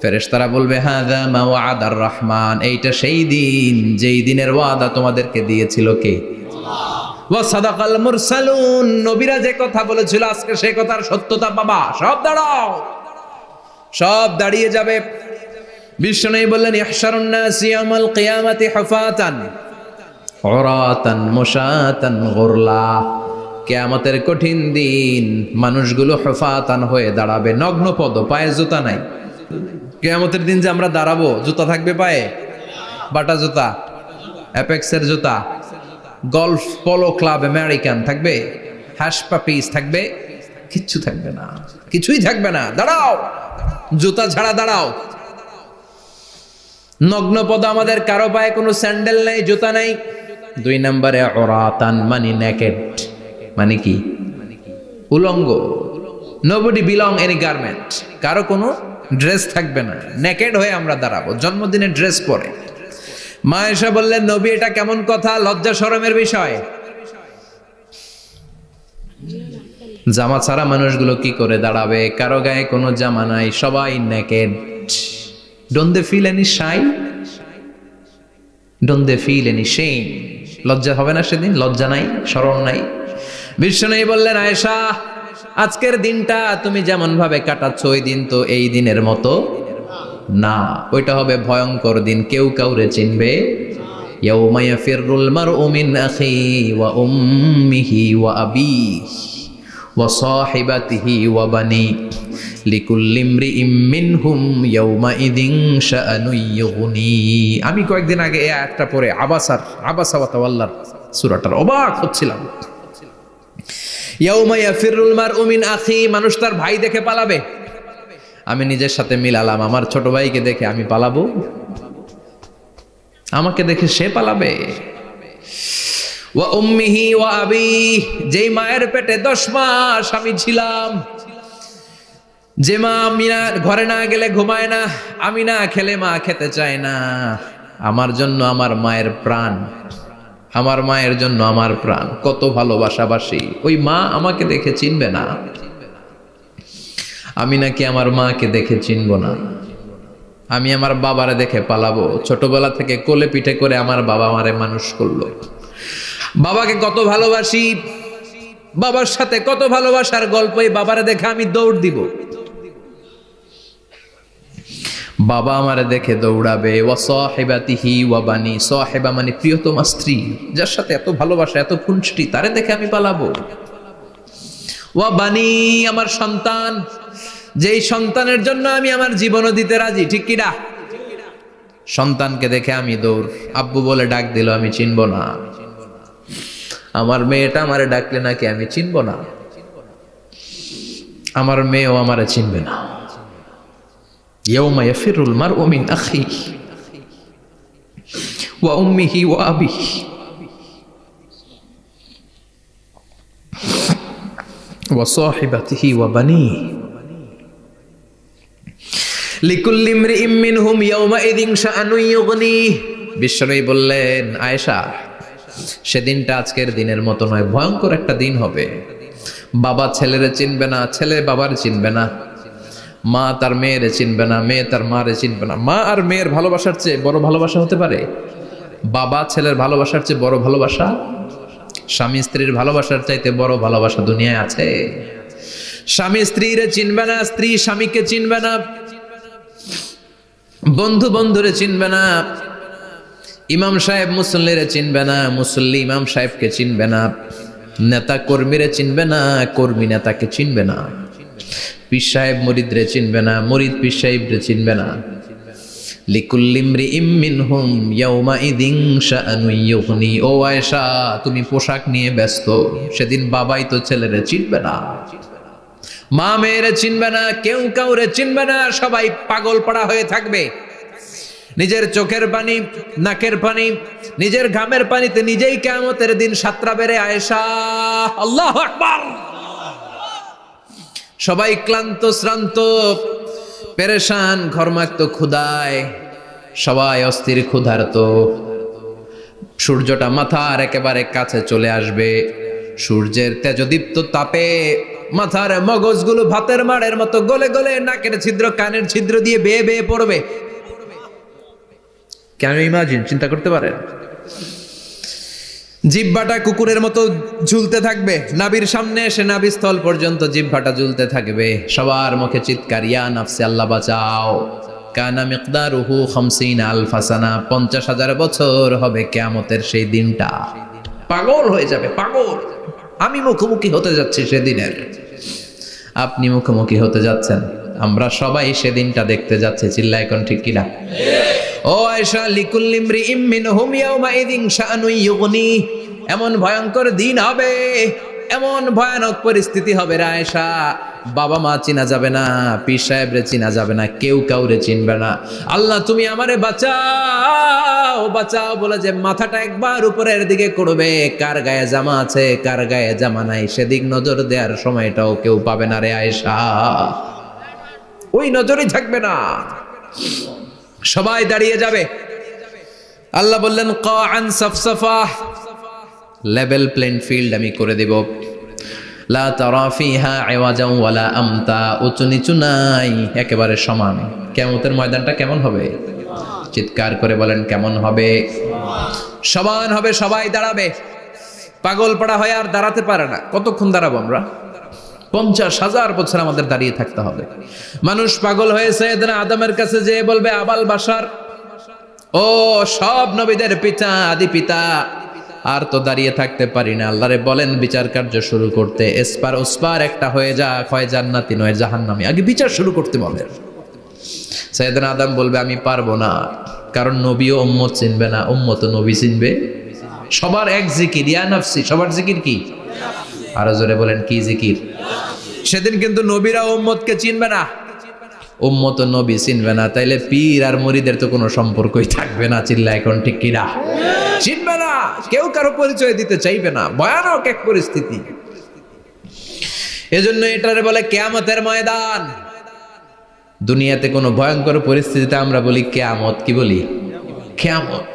S1: ফেরেশতারা বলবে হাযা মা ওয়াদার রহমান, এইটা সেই দিন যেই দিনের ওয়াদা তোমাদেরকে দিয়েছিল কে? ওয়া সাদাকাল মুরসালুন, নবীরা যে কথা বলেছিল আজকে সেই কথার সত্যতা পাবা। সব দাঁড়াও, সব দাঁড়িয়ে যাবে। বিশ্বনবী বললেন ইহশারুন নাস ইয়াউমাল কিয়ামাতি হুফাতান উরাতান মুশাতান গুরলা। কিয়ামতের কঠিন দিন মানুষগুলো হুফাতান হয়ে দাঁড়াবে, নগ্ন পদ, পায়ে জুতা নাই। কিয়ামতের দিন যে আমরা দাঁড়াবো, জুতা থাকবে পায়ে? বাটা জুতা, অ্যাপেক্সের জুতা, গলফ পোলো ক্লাব আমেরিকান থাকবে, হ্যাশ পাপিস থাকবে? কিচ্ছু থাকবে না, কিছুই থাকবে না। দাঁড়াও, জুতা ছাড়া দাঁড়াও। নগ্ন পদ, আমাদের কারো পায়ে কোনো স্যান্ডেল নেই, জুতা নেই। 2 নম্বরে উরাতান মানে নেকেড, মানে কি? উলঙ্গ। নোবডি বিলং এনি গার্মেন্ট, কারো কোনো ড্রেস থাকবে না, নেকেড হয়ে আমরা দাঁড়াবো। জন্মদিনে ড্রেস পরে। মা আয়েশা বললেন নবী এটা কেমন কথা, লজ্জা শরমের বিষয়। জামা ছাড়া মানুষগুলো কি করে দাঁড়াবে? কারো গায়ে কোনো জামা নাই, সবাই naked. Don't they feel any shy? Don't they feel any shame? লজ্জা হবে না সেদিন? লজ্জা নাই, শরম নাই। বিশ্বনবী বললেন আয়েশা আজকের দিনটা তুমি যেমন ভাবে কাটাচ্ছ ওই দিন তো এই দিনের মতো না, ওইটা হবে ভয়ঙ্কর দিন, কেউ কাউরে চিনবে। ইয়াউমা ইয়াফিরুল মারউ মিন আখিহি ওয়া উম্মিহি ওয়া আবিহি ওয়া সাহিবাতিহি ওয়া বানি লিকুল্লি ইমরিইম মিনহুম ইয়াউমা ইযিন শাআনুন ইউগনি। আমি কয়েকদিন আগে এই আয়াতটা পড়ে আবাসা ওয়া তাওয়াল্লার সূরাটার অবাক হচ্ছিলাম। ইয়াউমা ইয়াফিরুল মারউ মিন আখি, মানুষ তার ভাই দেখে পালাবে। আমি নিজের সাথে মিলালাম, আমার ছোট ভাইকে দেখে আমি পালাবো? আমাকে দেখে সে পালাবে? ওয়া উম্মিহি ওয়া আবি, যেই মায়ের পেটে 10 মাস আমি ছিলাম, যে মা আমি না ঘরে না গেলে ঘুমায় না, আমি না খেলে মা খেতে চায় না, আমার জন্য আমার মায়ের প্রাণ, আমার মায়ের জন্য আমার প্রাণ, কত ভালোবাসাবাসি। ওই মা আমাকে দেখে চিনবে না, আমি নাকি আমার মাকে দেখে চিনব না। আমি আমার বাবারে দেখে পালাবো। ছোটবেলা থেকে কোলে পিঠে করে আমার বাবা আমারে মানুষ করলো। বাবাকে কত ভালোবাসি, বাবার সাথে কত ভালোবাসার গল্প, এই বাবারে দেখে আমি দৌড় দিব। বাবা আমারে দেখে দৌড়াবে। ওয়া সাহিবাতিহি ওয়া বানি, সাহিবা মানে প্রিয়তমা স্ত্রী, যার সাথে এত ভালোবাসা এত খুনসুটি, তারে দেখে আমি পালাবো। ওয়া বানি, আমার সন্তান, যেই সন্তানের জন্য আমি আমার জীবনও দিতে রাজি, ঠিক কিনা? সন্তানকে দেখে আমি দৌড়। আব্বু বলে ডাক দিল, আমি চিনব না। আমার মেয়েটা আমারে ডাকলে নাকি আমি চিনব না, আমার মেয়েও আমারে চিনবে না। ইয়াউমা ইয়াফিরুল মারউ মিন আখিহি ওয়া উম্মিহি ওয়া আবিহি ওয়া সাহিবাতিহি ওয়া বানিহি লিকুল্লি ইমরিইম মিনহুম ইয়াউমাইযিন শাআনুন ইউগনিহি। বিশ্বনবী বললেন, আয়েশা, সেদিনটা আজকের দিনের মতো নয়, ভয়ঙ্কর একটা দিন হবে। বাবা ছেলেরে চিনবে না, ছেলে বাবার চিনবে না, মা তার মেয়েরে চিনবে না, মেয়ে তার মারে চিনবে না। মা আর মেয়ের ভালোবাসার চেয়ে বড় ভালোবাসা হতে পারে? বাবা ছেলের ভালোবাসার চেয়ে বড় ভালোবাসা? স্বামী স্ত্রীর ভালোবাসার চাইতে বড় ভালোবাসা দুনিয়ায় আছে? স্বামী স্ত্রীরে চিনবে না, স্ত্রী স্বামীকে চিনবে না, বন্ধু বন্ধুরে চিনবে না, ইমাম সাহেব মুসল্লিরে চিনবে না, মুসল্লি ইমাম সাহেবকে চিনবে না, নেতা কর্মীরে চিনবে না, কর্মী নেতাকে চিনবে না, পীর সাহেব মুরিদরে চিনবে না, মুরিদ পীর সাহেবরে চিনবে না। লিকুল্লি ইমরিইম মিনহুম ইয়াউমাইযিন শাআনুন ইউগনি। ও আয়েশা, তুমি পোশাক নিয়ে ব্যস্ত, সেদিন বাবাই তো ছেলেরে চিনবে না, মা মেয়েরে চিনবে না, কেউ কাউরে চিনবে না, সবাই পাগল পাড়া হয়ে থাকবে। নিজের চোখের পানি, নাকের পানি, নিজের ঘামের পানিতে নিজেই কিয়ামতের দিন সাতরা বেড়ে। আয়েশা, আল্লাহু আকবার। সবাই ক্লান্ত শ্রান্ত পেরেশান, ঘর্মাক্ত ক্ষুধায়, সবাই অস্থির ক্ষুধার্ত। সূর্যটা মাথার একেবারে কাছে চলে আসবে, সূর্যের তেজদীপ্ত তাপে মাথার মগজগুলো ভাতের মাড়ের মতো গলে গলে নাকের ছিদ্র কানের ছিদ্র দিয়ে বেয়ে বেয়ে পড়বে। কেন ইমাজিন, চিন্তা করতে পারেন? জিহ্বাটা কুকুরের মতো ঝুলতে থাকবে, নাভির সামনে এসে নাভিস্থল পর্যন্ত জিহ্বাটা ঝুলতে থাকবে। সবার মুখে চিৎকার, ইয়া নাফসি, আল্লাহ বাঁচাও। কানা মিকদারুহু 50 আলফা সানা, 50,000 বছর হবে কিয়ামতের সেই দিনটা। পাগল হয়ে যাবে, পাগল। আমি মুখোমুখি হতে যাচ্ছি সেদিনের, আপনি মুখোমুখি হতে যাচ্ছেন, আমরা সবাই সেদিনটা দেখতে যাচ্ছি। চিল্লা এখন ঠিক কিনা? ও আয়েশা, লিকুল্লি ইমরিইম মিনহুম ইয়াউমাইযিন শাআনুন ইউগনি। এমন ভয়ঙ্কর দিন হবে, এমন ভয়ানক পরিস্থিতি হবে রে আয়েশা, বাবা মা চিনা যাবে না, পীর সাহেবরে চিনা যাবে না, কেউ কাউরে চিনবে না। আল্লাহ তুমি আমারে বাঁচাও, বাঁচাও বলে যে মাথাটা একবার উপরের দিকে করবে, কার গায়ে জামা আছে কার গায়ে জামা নাই সেদিক নজর দেওয়ার সময়টাও কেউ পাবে না রে আয়েশা, ওই নজরই থাকবে না, সবাই দাঁড়িয়ে যাবে। আল্লাহ বললেন, কাআন সাফসাফা, লেভেল প্লেন ফিল্ড আমি করে দেব। লা তারা ফিহা ইওয়াজান ওয়ালা আমতা, উঁচু নিচু নাই, একেবারে সমান। কিয়ামতের ময়দানটা কেমন হবে? চিৎকার করে বলেন, কেমন হবে? সমান হবে, সবাই দাঁড়াবে। পাগল পাড়া হয়ে আর দাঁড়াতে পারে না। কতক্ষণ দাঁড়াবো আমরা? 50,000 বছর আমাদের দাঁড়িয়ে থাকতে হবে। মানুষ পাগল হয়েছে, সাইয়েদনা আদমের কাছে যেয়ে বলবে, আবাল বাশার, ও সব নবীদের পিতা, আদি পিতা, আর তো দাঁড়িয়ে থাকতে পারি না। আল্লাহরে বলেন বিচার কার্য শুরু করতে। এসপার ওসপার একটা হয়ে যা, হয় জান্নাতি নয় জাহান্নামী, আগে বিচার শুরু করতে বলেন। সাইয়েদনা আদম বলবে, আমি পারবো না, কারণ নবীও উম্মত চিনবে না, উম্মত নবী চিনবে। সবার এক জিকির, ইয়া নাফসি, সবার জিকির কি? আরো জোরে বলেন, কি জিকির? সেদিন কিন্তু নবীরা উম্মতকে চিনবে না, উম্মত নবী চিনবে না, তাইলে পীর আর মুরিদের তো কোনো সম্পর্কই থাকবে না। চিল্লা এখন ঠিক কিনা? চিনবে না, কেউ কারো পরিচয় দিতে চাইবে না। ভয়ানক এক পরিস্থিতি। এজন্য এটারে বলে কিয়ামতের ময়দান। দুনিয়াতে কোনো ভয়ঙ্কর পরিস্থিতিতে আমরা বলি কিয়ামত, কি বলি? কিয়ামত।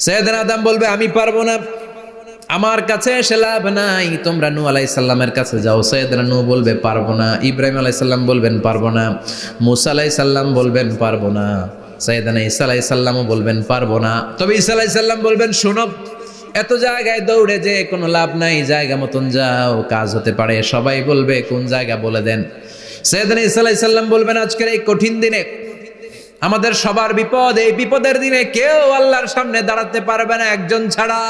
S1: সাইয়েদনা আদম বলবে আমি পারবো না, আমার কাছে এসে লাভ নাই, তোমরা নূহ আলাইহিস সালামের কাছে যাও। সাইয়েদনা নূহ বলবে পারবো না, ইব্রাহিম আলাইহিস সালাম বলবেন পারবো না, মূসা আলাইহিস সালাম বলবেন পারবো না, সাইয়েদনা ঈসা আলাইহিস সালামও বলবেন পারবো না। তবে ঈসা আলাইহিস সালাম বলবেন শোনো, এত জায়গায় দৌড়ে যে কোনো লাভ নাই, জায়গা মতন যাও, কাজ হতে পারে। সবাই বলবে কোন জায়গা বলে দেন। সাইয়েদনা ঈসা আলাইহিস সালাম বলবেন আজকের এই কঠিন দিনে আমাদের সবার বিপদ, এই বিপদের দিনে কেউ আল্লাহর সামনে দাঁড়াতে পারবে না একজন ছাড়া,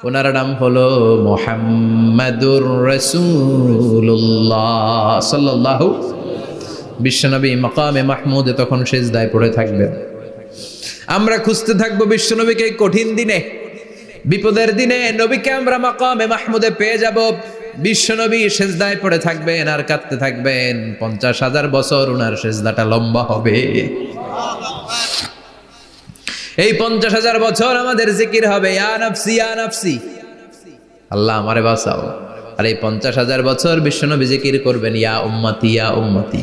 S1: ওনার নাম হলো মুহাম্মাদুর রাসূলুল্লাহ সাল্লাল্লাহু। বিশ্বনবী মাকামে মাহমুদে তখন সিজদায় পড়ে থাকবেন। আমরা খুঁজতে থাকবো বিশ্বনবীকে এই কঠিন দিনে, বিপদের দিনে নবীকে আমরা মাকামে মাহমুদে পেয়ে যাব। বিশ্বনবী সিজদায় পড়ে থাকবেন আর কাঁদতে থাকবেন। 50,000 বছর ওনার সিজদাটা লম্বা হবে। এই 50,000 বছর আমাদের জিকির হবে ইয়া নাফসি ইয়া নাফসি, আল্লাহ আমারে বাঁচাও। আর এই 50,000 বছর বিশ্বনবী জিকির করবেন ইয়া উম্মতি ইয়া উম্মতি,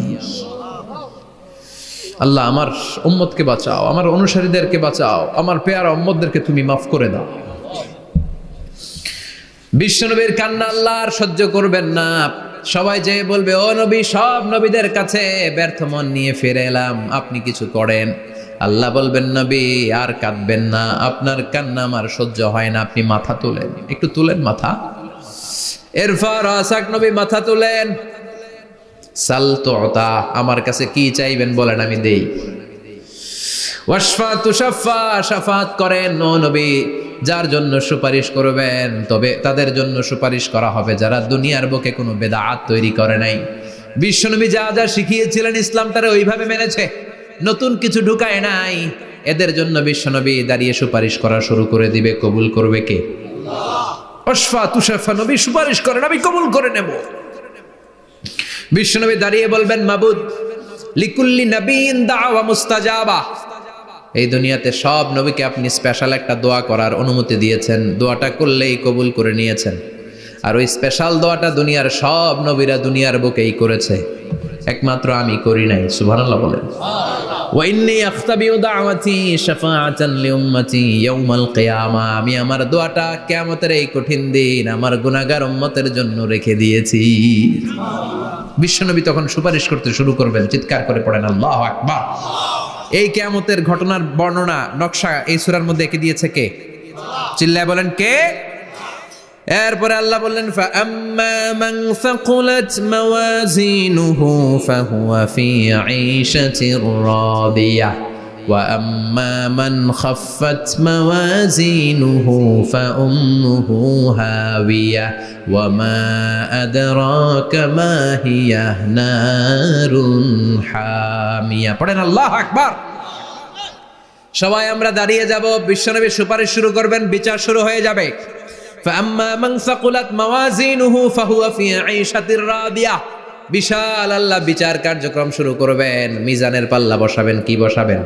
S1: আল্লাহ আমার উম্মতকে বাঁচাও, আমার অনুসারীদেরকে বাঁচাও, আমার পেয়ারা উম্মতদেরকে তুমি মাফ করে দাও। বিশ্বনবীর কান্না আল্লাহ আর সহ্য করবেন না। সবাই যে বলবে ও নবী, সব নবীদের কাছে ব্যর্থ মন নিয়ে ফিরে এলাম, আপনি কিছু করেন। আল্লাহ বলবেন নবী আর কাঁদবেন না, আপনার কান্না আমার সহ্য হয় না, আপনি মাথা তোলেন, একটু তুলেন মাথা। এরপর আসাক নবী মাথা তুলেন। সাল তুতা, আমার কাছে কি চাইবেন বলেন আমি দেই। ওয়াশফা তুশাফা, শাফাত করেন ও নবী, যার জন্য সুপারিশ করবেন তবে তাদের জন্য সুপারিশ করা হবে যারা দুনিয়ার বুকে কোনো বেদাত তৈরি করে নাই। বিশ্বনবী যা যা শিখিয়েছিলেন ইসলাম তারা ওইভাবে মেনেছে, নতুন কিছু ঢুকায় নাই। এদের জন্য বিশ্বনবী দাঁড়িয়ে সুপারিশ করা শুরু করে দিবে। কবুল করবে কে? আল্লাহ। ওয়াশফা তুশাফা, নবী সুপারিশ করেন, আমি কবুল করে নেব। বিশ্বনবী দাঁড়িয়ে বলবেন মাবুদ লিকুল্লি নবীন দাওয়া মুস্তাজাবা, এই দুনিয়াতে সব নবীকে আপনি স্পেশাল একটা দোয়া করার অনুমতি দিয়েছেন, দোয়াটা করলেই কবুল করে নিয়েছেন। আর ওই স্পেশাল দোয়াটা দুনিয়ার সব নবীরা দুনিয়ার বুকেই করেছে, একমাত্র আমি করি নাই। সুবহানাল্লাহ বলেন। ওয়া ইন্নী আখতাবিউ দাওয়াতি শাফাআতান লিউম্মতি ইয়াউমাল কিয়ামা, আমি আমার দোয়াটা কিয়ামতের এই কঠিন দিন আমার গুনাহগার উম্মতের জন্য রেখে দিয়েছি। বিশ্বনবী তখন সুপারিশ করতে শুরু করবেন। চিৎকার করে পড়েন আল্লাহু আকবার। এই কিয়ামতের ঘটনার বর্ণনা নকশা এই সূরার মধ্যে এঁকে দিয়েছে কে? চিল্লায় বলেন কে? এরপরে আল্লাহ বললেন ফাআম্মা মান সাকুলাত মাওয়াজিনুহু ফাহুয়া ফি ঈশাতির রাদিয়াহ ওয়া আম্মা মান খাফফাত মাওয়াজিনুহু ফাউম্মুহু হাওিয়াহ ওয়া মা আদরাকা মা হিয়া নারুন হামিয়া। পড়েন আল্লাহু আকবার। সবাই আমরা দাঁড়িয়ে যাব, বিশ্বনবী সুপারিশ শুরু করবেন, বিচার শুরু হয়ে যাবে। فأما من ثقلت موازينه فهو في عيشة راضية, বিশাল আল্লাহ বিচার কার্যক্রম শুরু করবেন। মিজানের পাল্লা বসাবেন, কি বসাবেন?